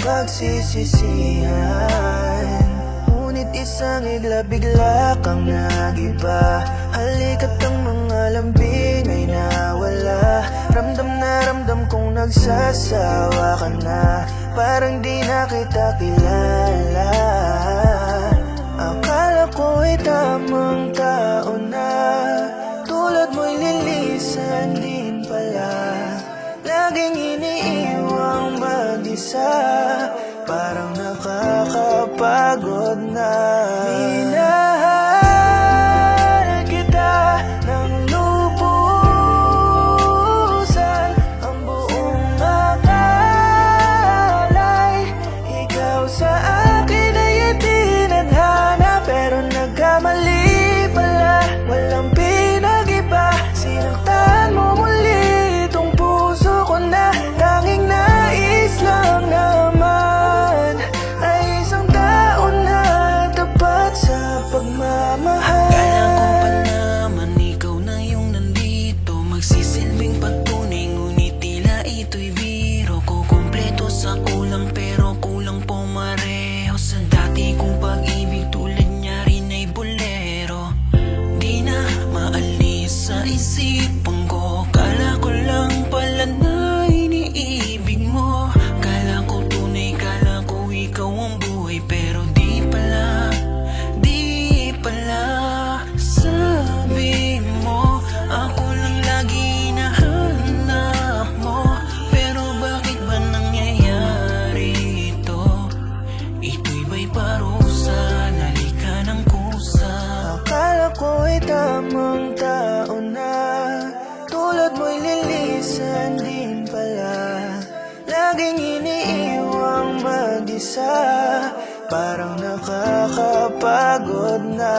pagsisisihan. Ngunit isang igla bigla kang nagiba. Halika't ang mga lambing ay nawala. Ramdam na ramdam kong nagsasawa ka na. Parang di na kita kilala. Akala ko'y tamang tao na. Tulad mo'y lilisan din pala. Laging iniiwang mag-isa. Parang nakakapagod na. Minahal kita ng lubusan. Ang buong akala ikaw sa akin ay itinadhana. Pero nagkamali pala, walang pinag-iba. Sinaktan mo muli itong puso ko na. Tanging nais lang naman ay isang tao na tapat sa pagmamahal. Kala ko pa naman ikaw na yung nandito, magsisilbing pagtunay, ngunit tila ito'y biro ko. Kompleto sa kulang pero kulang pumareho sa dati kong pag-ibig. Tulad niya rin ay bolero, di na maalis sa isipan ko. Kala ko lang pala na iniibig mo. Kala ko tunay, kala ko ikaw ang buhay. Pero di pala, di pala. Sabi mo, ako lang lagi nahanap mo. Pero bakit ba nangyayari ito? Ito'y ba'y parusa? Nalika ng kusa. Akala ko'y tamang tao na. Tulad mo'y lilisan din pala. Laging iniiwang mag-isa. Parang nakakapagod na.